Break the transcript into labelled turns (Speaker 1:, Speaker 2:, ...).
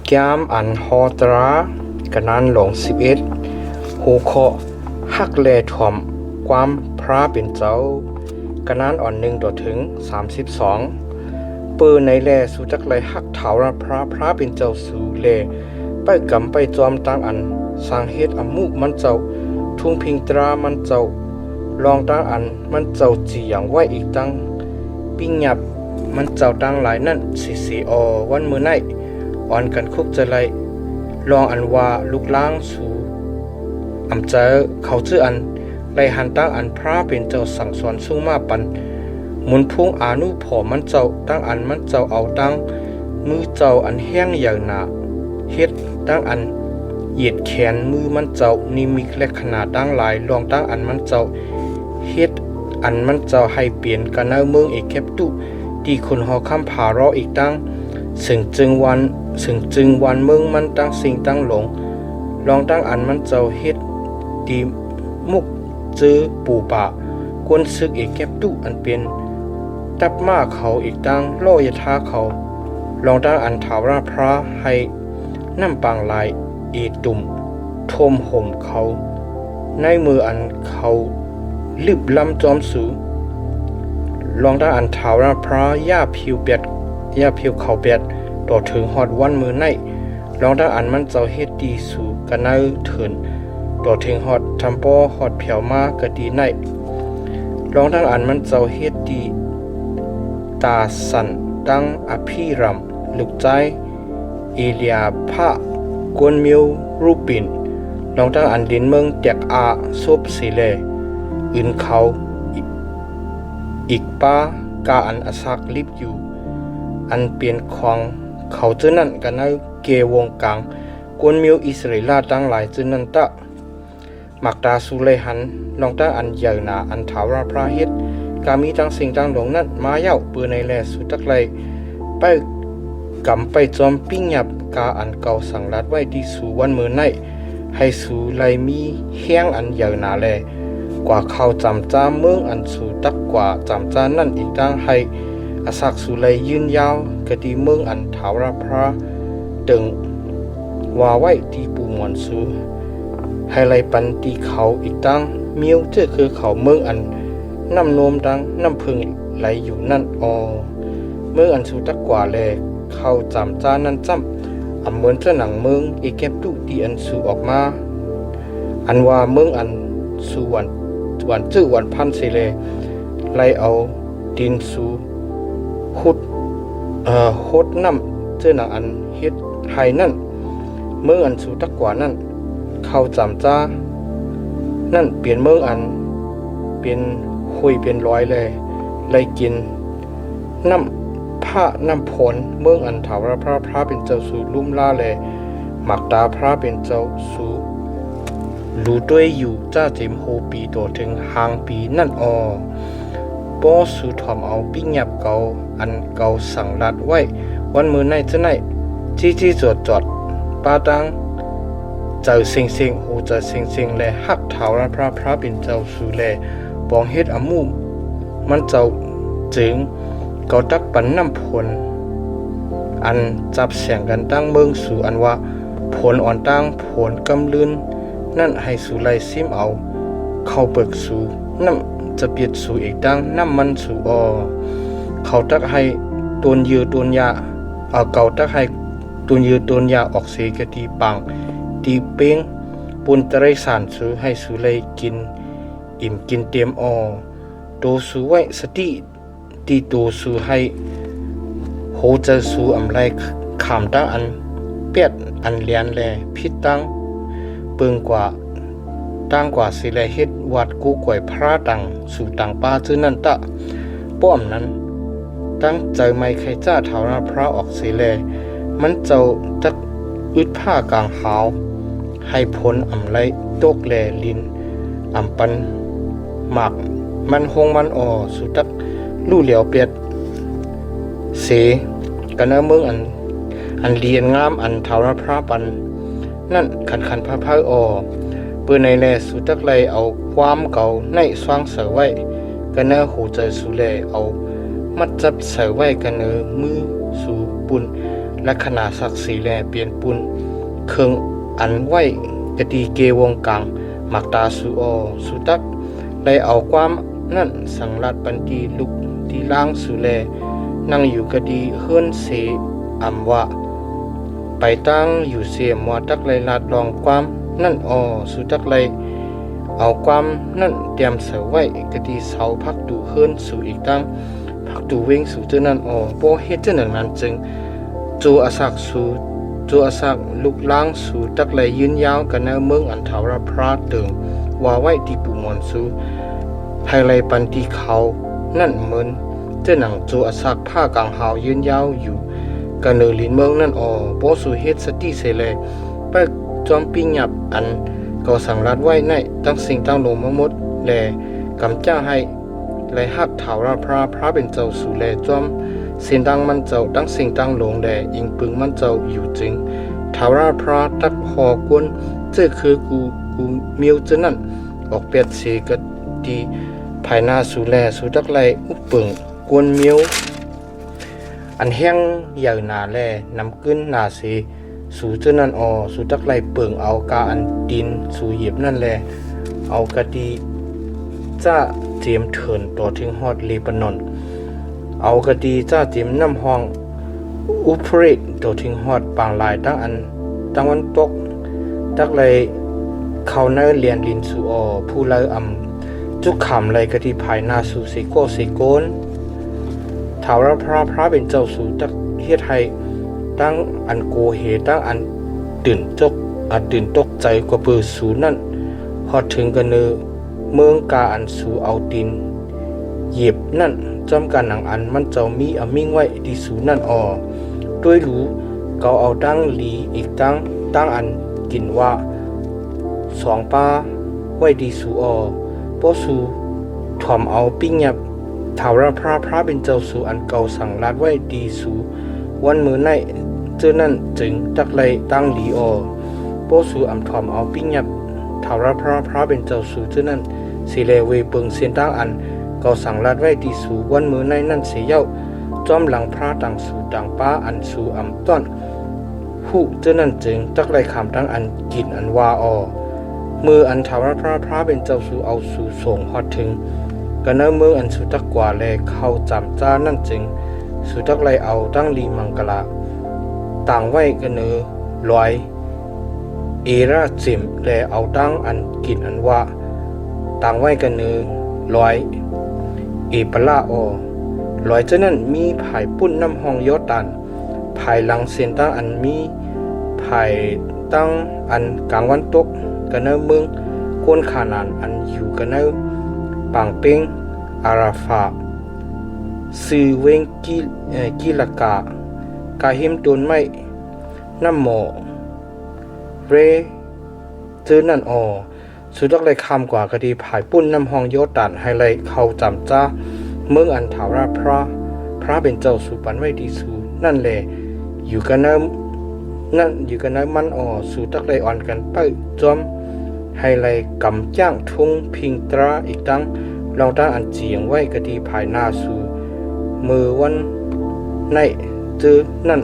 Speaker 1: แก้มอันฮอตรากันนั้นหลง11หูเคาะฮักแลถ่อมความพระเป็นเจ้ากันนั้นอ่อน1ต่อถึง32ปืนในแลสู่จักไหลฮักเถาระพระเป็นเจ้าสู่แลไปกำไปจอมตั้งอันสร้างเฮ็ดอมุมันเจ้าทุ่งพิงตรามันเจ้าลองตั้งอันมันเจ้าจีอย่างไว้อีกตั้งปิ้งหยับมันเจ้าตั้งหลายนั่นสีอวันมือไหนอ่อนกันคุกจะไลลองอันว่าลูกล้างสู่อำเจอเขาชื่ออันไลหันตั้งอันพระเป็นเจ้าสั่งสอนสุ่งมาปันหมุนพุ่งอานุผอมันเจ้าตั้งอันมันเจ้าเอาตั้งมือเจ้าอันแห้งอย่างหนาเฮ็ดตั้งอันเหยียดแขนมือมันเจ้านิมิกและขนาดตั้งหลายลองตั้งอันมันเจ้าเฮ็ดอันมันเจ้าให้เปลี่ยนกันเอาเมืองเอกแคบตุที่คนหอคำผารออีกตั้งซึ่งจึงวันเมืองมันตั้งสิ่งตั้งหลงลองตั้งอันมันเจ้าเฮ็ดดีมุกจื้อปูป่ากวนซึกเอกแคบตุอันเป็นตับมาเขาอีกตั้งโลยทาเขาลองตั้งอันถาวราพระให้น้ำปางลายเอตุ่มทมห่มเขาในมืออันเขาลึบลำจอมสูลองตั้งอันถาวราพระย่าผิวเขาเปียดต่อถึงฮอดวันมือในลองตั้งอันมันเจ้าเฮ็ดดีสู่กันเนเถินต่อถึงฮอดทำป้อฮอดเผียวมากะดีในลองตั้งอันมันเจ้าเฮ็ดดีตาสันตั้งอภิรัมลูกใจเอเลียพระกวนมิวรูปินลองตั้งอันดินเมืองแตกอาซบสีเลอื่นเขาอีกป้ากาอันอสักลิบอยู่อันเปลี่ยนของเขาเจนั่นกันเอาเกวงกลางกวนมิวอิสราเอลตั้งหลายเจนั่นตะมักตาสุเลหันลองตั้งอันใหญ่หนาอันถาวรพระเฮ็ดกามีตั้งสิ่งตั้งหลงนั้นมาเย้าปืนในแลสุดตักไลไปกำไปจอมปิ้งหยับกาอันเก่าสั่งรัดไว้ที่สู่วันมือในให้สู่ไลมีแห้งอันใหญ่หนาแลกว่าเขาจำจ้าเมืองอันสู่ตักกว่าจำจ้านั่นอีกตั้งให้อาศักสู่ไลยืนยาวกะดีเมืองอันถาวรพระตึงว่าไว้ที่ปูมวนสู่ให้ไลปันตีเขาอีกตั้งเมียวเจอคือเขาเมืองอันน้ำนมดังน้ำพึงไหลอยู่นั่นเมืองอันสู่ตักกว่าแลเข้าจำจ้านั่นจำเหมือนเจ้าหนังเมืองอีแก็บตุที่อันสู่ออกมาอันว่าเมืองอันสู่วันจื้อวันพันสิเลไล่เอาดินสู่โคดน้ำเจ้าหนังอันเฮ็ดไทยนั่นเมืองอันสู่ตักกว่านั่นเข้าจำจ้านั่นเปลี่ยนเมืองอันเป็นคุยเป็นร้อยเลยไล่กินน้ำผ้าน้ำผลเมืองอันถาวรพระเป็นเจ้าสู่ลุ่มล่าแลหมักตาพระเป็นเจ้าสู่รู้ด้วยอยู่จ้าเต็มโฮปีตัวถึงหางปีนั่นป้อสู่ถ่อมเอาปิ้งหยับเก่าอันเก่าสั่งรัดไว้วันมือในจะไหนที่จอดป้าตังเจ้าเซ็งโหเจ้าเซ็งแลหักถาวรพระเป็นเจ้าสู่แลปองเฮ็ดอมูมันเจ้าจึงเกาตักปันน้ำผลอันจับเสียงกันตั้งเมืองสู่อันว่าผลอ่อนตั้งผลกำลืนนั่นให้สู่ไลซิมเอาเข้าเปิกสู่น้ำจะเปียดสู่อีกตั้งน้ำมันสู่เขาตักให้ตนยือตนยาเก่าตักให้ตนยือตนยาออกเสียกะตีปังตีเป้งปุนตะไรสานสู่ให้สู่ไลกินอิ่มกินเตรียมโตสู่ไว้สติตีโตสู่ให้โหจะสู่อำไรขามตั้งอันเปียดอันเลียนแลพิษตั้งเปิงกว่าตั้งกว่าสิแลเฮ็ดวัดกูก่วยพระตังสู่ต่างป้าซื่อนั่นตะป้อมนั้นตั้งใจไม่ใครจ้าถาวรพระออกสิแลมันเจ้าจักอึดผ้ากลางหาวให้พ้นอำไรตกแลลินอำปันหมักมันหงมันสู่ตักลู่เหลียวเปียดเสกันเมืองอันเลียนงามอันถาวรพระปันนั่นขันพระปืนในแลสู่ตักไลเอาความเก่าในสว่างเสือไว้กันหูใจสู่แลเอามัดจับเสือไว้กันมือสู่ปุ่น และขนาดศักดิ์ศรีแลเปลี่ยนปุนเคืองอันไว้กะดีเกวงกลางมักตาสูอสุตักได้เอาความนั่นสังรัดปันดีลุกที่ล่างสุแลนั่งอยู่กะดีเฮือนเสอำว่าไปตั้งอยู่เสียมัวตักไลลาดลองความนั่นสุตักไลเอาความนั่นเตรียมเสไว้กะดีเสาพักดูเฮือนสู่อีกตั้งพักดูเวงสู่เจ้านั่นบ่เฮ็ดเจ้านั้นจึงจูอาศักสู่จูอาศักลุกล้างสู่ตักไลยืนยาวกันในเมืองอันทาวราพระเติงว่าไว้ที่ปูมอนสู่ภายไลปันตีเขานั่นเหมือนเจ้าหนังจูอาศักผ้ากลางหาวยืนยาวอยู่กันเนลินเมืองนั่นบ่สู่เฮ็ดสติเสเลยไปจอมปิ้งหยับอันก็สั่งรัดไว้ในตั้งสิ่งตั้งลงมาหมดแลกำจ้าให้ไลหักถาวราพระเป็นเจ้าสู่แลจอมเสียงดังมันเจ้าตั้งสิ่งตั้งลงแลอิงปึงมันเจ้าอยู่จึงถาวราพระตักหอกวนเจ้าคือกูมิวเจ้านั่นออกเปียดเสกดีภายหน้าสู่แลสู่ตักไลอุปปึงกวนมิวอันแห้งใหญ่หนาแลนำขึ้นหนาเสสู่เจ้านั่นสู่ตักไลเปิงเอากาอันดินสู่เหยียบนั่นแลเอากะดีจ้าเจียมเถินต่อถึงฮอดเลบานอนเอากะดีจ้าเจียมน้ำห้องอุปริต่อถึงฮอดปางลายตั้งอันตั้งวันตกตักไลเขาเนเรียนลินสู่ผู้ไลจุกขำไลกะดีภายหน้าสู่เสโกนถาวรพระเป็นเจ้าสู่ตักเฮ็ดให้ตั้งอันโกเหตั้งอันตื่นตกใจกว่าเปือสูนั่นพอถึงกันเนอเมืองกาอันสูเอาดินเหยียบนั่นจอมกันหนังอันมันเจ้ามีมิ่งไว้ดีสูนั่นด้วยรู้เกาเอาตั้งหลีอีกตั้งอันกินว่าสองป้าไว้ดีสูโปสูถ่อมเอาปิ้งหยับถาวรพระเป็นเจ้าสู่อันเก่าสั่งรัดไว้ดีสู่วันมือในเจ้านั่นจึงตักไลตั้งหลีโปสู่อำถ่อมเอาปิ้งหยับถาวรพระเป็นเจ้าสู่เจ้านั่นสิเลเวเปิงเสียนตั้งอันเก่าสั่งรัดไว้ดีสู่วันมือในนั่นเสียเย้าจอมหลังพระต่างสู่ต่างป้าอันสู่อำต้อนผู้เจ้านั่นจึงตักไลคำตั้งอันกินอันว่ามืออันถาวรพระเป็นเจ้าสู่เอาสู่ส่งฮอดถึงกันเนอเมืองอันสุตักกว่าแลเข้าจำจ้านั่นจึงสุตักไลเอาตั้งลีมังกลาต่างไว้กันเนอลอยเอราจิมแลเอาตั้งอันกินอันว่าต่างไว้กันเนอลอยเอปลาลอยเจ้านั้นมีภายปุ้นน้ำห้องยอตันภายหลังเส้นตั้งอันมีภายตั้งอันกลางวันตกกันเนอเมืองกวนขานานอันอยู่กันเนอปางเป้งอาราฟาซือเวงกิลกากาหิมโดนไม่น้ำหมอเรเจอนั่นสุดทักเลยคำกว่ากะดีผายปุ้นน้ำห้องยอตันให้เลยเข้าจำจ้าเมืองอันถาวราพระเป็นเจ้าสุปันไว้ดีสูนั่นแหละอยู่กันน้ำมันสุดทักเลยอ่อนกันไปจอมให้เลยกำจ้างทุ่งพิงตราอีกตั้งเราตั้งอันเจียงไว้กะดีภายหน้าสู่มือวันในเจอนั่น